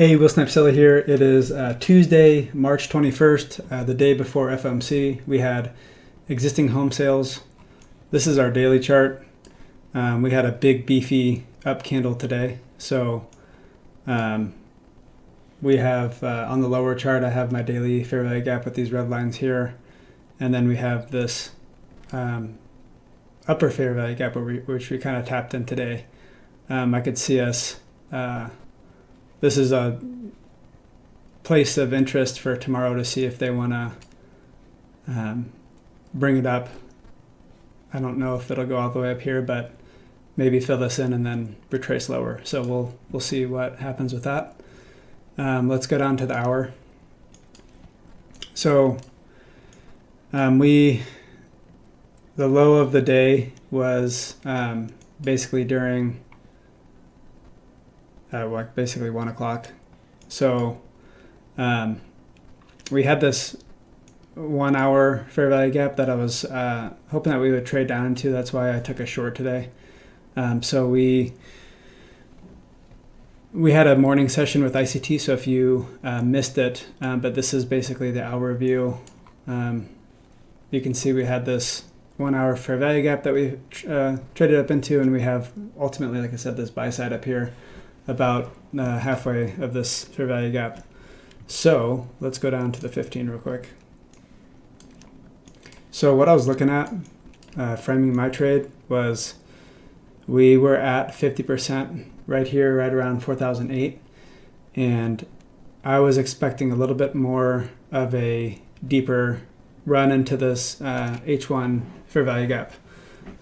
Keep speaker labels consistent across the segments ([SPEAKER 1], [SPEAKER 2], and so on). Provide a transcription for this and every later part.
[SPEAKER 1] Hey, WheelSnipeSelly here. It is Tuesday, March 21st, the day before FOMC. We had existing home sales. This is our daily chart. We had a big beefy up candle today. So we have on the lower chart, I have my daily fair value gap with these red lines here. And then we have this upper fair value gap which we kind of tapped in today. I could see us this is a place of interest for tomorrow to see if they want to bring it up. I don't know if it'll go all the way up here, but maybe fill this in and then retrace lower. So we'll see what happens with that. Let's go down to the hour. So the low of the day was basically during basically 1 o'clock. So we had this 1 hour fair value gap that I was hoping that we would trade down into. That's why I took a short today. So we had a morning session with ICT. So if you missed it, but this is basically the hour view. You can see we had this 1 hour fair value gap that we traded up into, and we have ultimately, like I said, this buy side up here about halfway of this fair value gap. So let's go down to the 15 real quick. So what I was looking at framing my trade was we were at 50% right here, right around 4,008. And I was expecting a little bit more of a deeper run into this H1 fair value gap.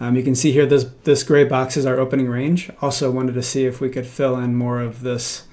[SPEAKER 1] You can see here this gray box is our opening range. Also wanted to see if we could fill in more of this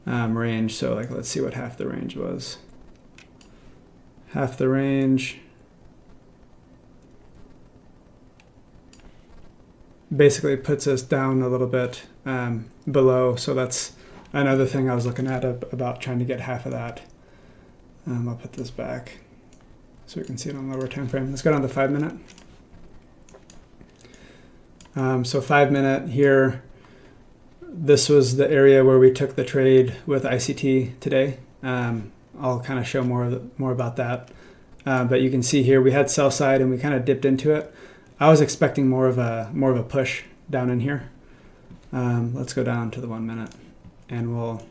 [SPEAKER 1] range. So let's see what half the range was. Half the range basically puts us down a little bit below. So that's another thing I was looking at about trying to get half of that. I'll put this back so we can see it on lower time frame. Let's go down to 5 minute. So 5 minute here, this was the area where we took the trade with ICT today. I'll kind of show more about that. But you can see here we had sell side and we kind of dipped into it. I was expecting more of a push down in here. Let's go down to the 1 minute and we'll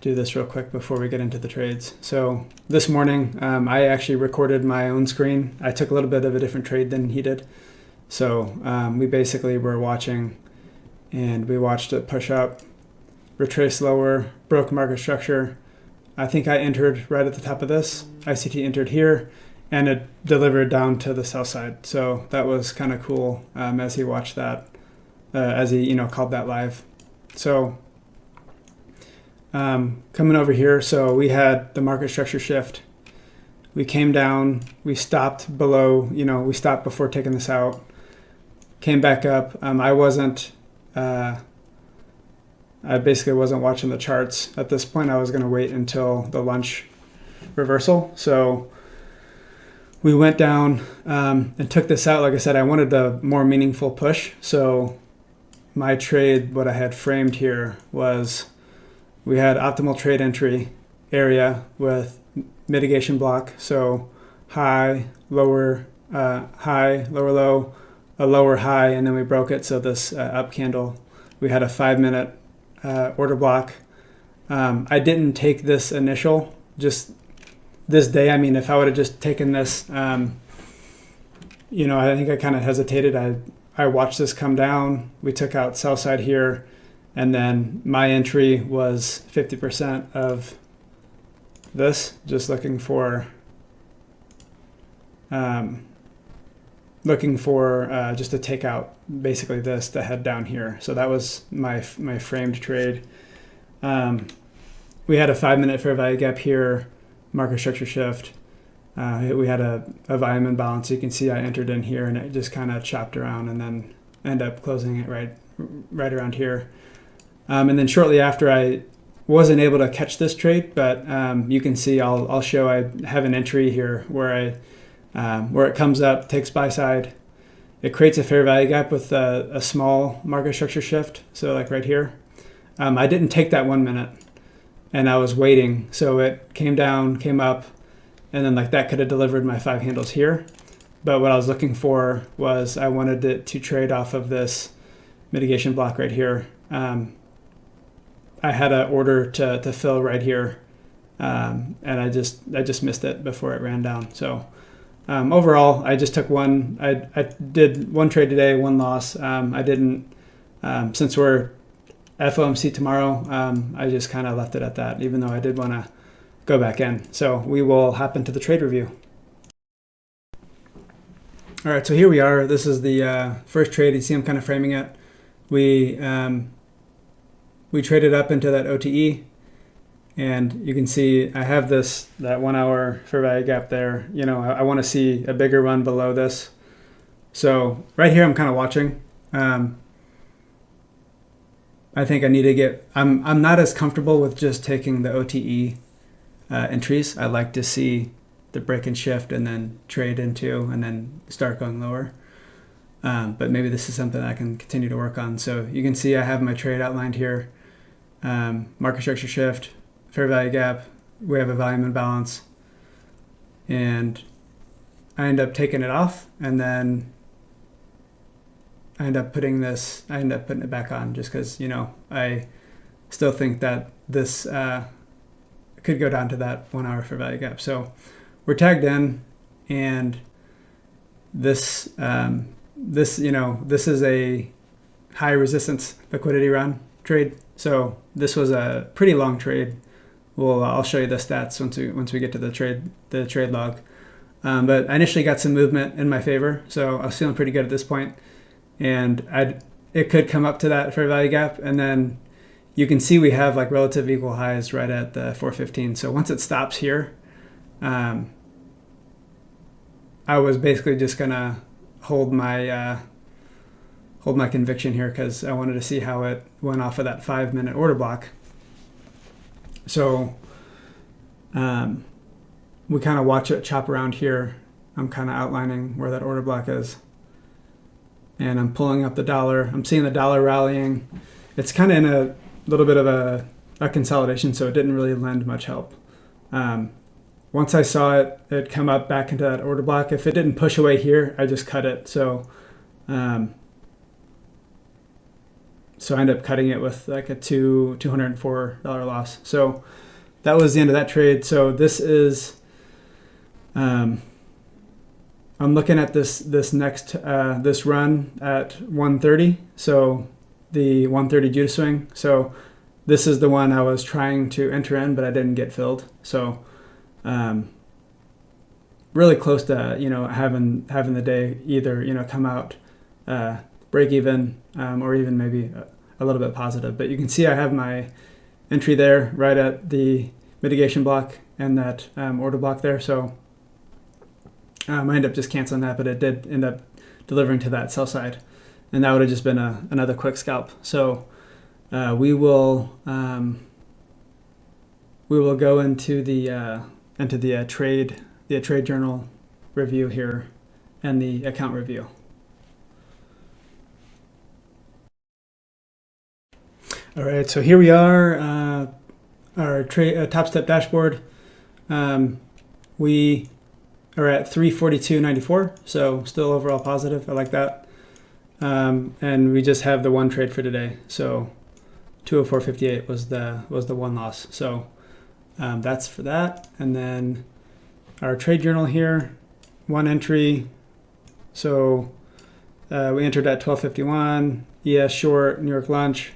[SPEAKER 1] do this real quick before we get into the trades. So this morning, I actually recorded my own screen. I took a little bit of a different trade than he did. So we basically were watching, and we watched it push up, retrace lower, broke market structure. I think I entered right at the top of this. ICT entered here, and it delivered down to the sell side. So that was kind of cool as he watched that, as he called that live. So coming over here, so we had the market structure shift. We came down, we stopped below, we stopped before taking this out. Came back up. I basically wasn't watching the charts. At this point, I was going to wait until the lunch reversal. So we went down and took this out. Like I said, I wanted a more meaningful push. So my trade, what I had framed here was we had optimal trade entry area with mitigation block. So high, lower, low, a lower high, and then we broke it. So this up candle, we had a 5 minute order block. I didn't take this initial, just this day. I mean, if I would have just taken this, I think I kind of hesitated. I watched this come down. We took out sell side here, and then my entry was 50% of this, just looking for just to take out basically this to head down here. So that was my framed trade. We had a 5 minute fair value gap here, market structure shift. We had a volume imbalance. You can see I entered in here and it just kind of chopped around and then end up closing it right around here. And then shortly after, I wasn't able to catch this trade, but you can see I'll show I have an entry here where it comes up, takes buy side. It creates a fair value gap with a small market structure shift. So like right here, I didn't take that 1 minute, and I was waiting. So it came down, came up, and then like that could have delivered my 5 handles here. But what I was looking for was I wanted it to trade off of this mitigation block right here. I had an order to fill right here, and I just missed it before it ran down. So overall, I just took one. I did one trade today, one loss. I didn't, since we're FOMC tomorrow, I just kind of left it at that, even though I did want to go back in. So we will hop into the trade review. All right, so here we are. This is the first trade. You see I'm kind of framing it. We traded up into that OTE, and you can see I have that 1 hour fair value gap there. You know, I want to see a bigger run below this. So right here, I'm kind of watching. I think I need to get. I'm not as comfortable with just taking the OTE entries. I like to see the break and shift and then trade into and then start going lower. But maybe this is something I can continue to work on. So you can see I have my trade outlined here. Market structure shift, fair value gap, we have a volume imbalance, and I end up taking it off, and then I end up putting it back on just because, you know, I still think that this could go down to that 1 hour fair value gap. So we're tagged in, and this is a high resistance liquidity run trade. So this was a pretty long trade. I'll show you the stats once we get to the trade log. But I initially got some movement in my favor, so I was feeling pretty good at this point. And it could come up to that fair value gap, and then you can see we have like relative equal highs right at the 415. So once it stops here, I was basically just gonna hold my conviction here because I wanted to see how it went off of that 5 minute order block. So we kind of watch it chop around here. I'm kind of outlining where that order block is, and I'm pulling up the dollar. I'm seeing the dollar rallying. It's kind of in a little bit of a consolidation, so it didn't really lend much help. Once I saw it come up back into that order block, if it didn't push away here, I just cut it. So I ended up cutting it with like a $204 loss. So that was the end of that trade. So this is, I'm looking at this next this run at 130. So the 130 Judah swing. So this is the one I was trying to enter in, but I didn't get filled. So really close to, you know, having the day either, you know, come out break even or even maybe a little bit positive. But you can see I have my entry there right at the mitigation block and that order block there. So I ended up just canceling that, but it did end up delivering to that sell side, and that would have just been another quick scalp. So we will go into the trade journal review here and the account review. All right, so here we are, our TopStep dashboard. We are at 342.94, so still overall positive. I like that. And we just have the one trade for today. So 204.58 was the one loss. So that's for that. And then our trade journal here, one entry. So we entered at 12:51, ES short, New York lunch.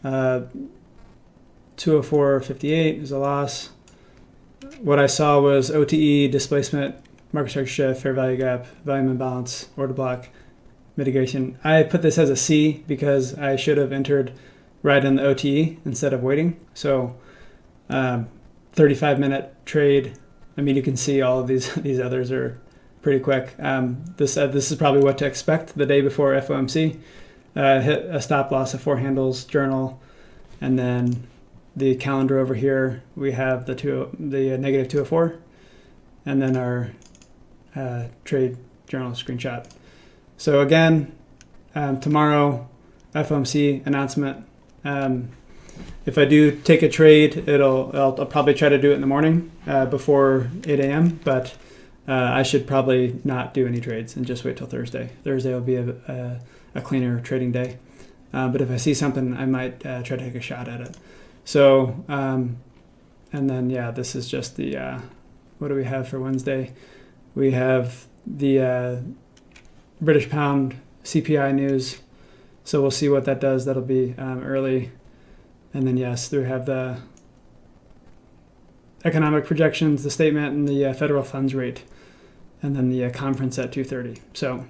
[SPEAKER 1] 204.58 is a loss. What I saw was OTE, displacement, market structure shift, fair value gap, volume imbalance, order block, mitigation. I put this as a C because I should have entered right in the OTE instead of waiting. So 35-minute trade. I mean, you can see all of these others are pretty quick. This is probably what to expect the day before FOMC. Hit a stop loss of 4 handles, journal, and then the calendar over here. We have the negative 204, and then our trade journal screenshot. So again, tomorrow FOMC announcement. if I do take a trade, I'll probably try to do it in the morning before 8 a.m. But I should probably not do any trades and just wait till Thursday. Thursday will be a cleaner trading day. But if I see something, I might try to take a shot at it. So, and then, yeah, this is just the, what do we have for Wednesday? We have the British pound CPI news. So we'll see what that does. That'll be early. And then, yes, we have the economic projections, the statement, and the federal funds rate. And then the conference at 2:30. So,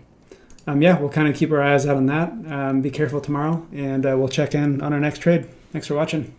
[SPEAKER 1] yeah, we'll kind of keep our eyes out on that. Be careful tomorrow, and we'll check in on our next trade. Thanks for watching.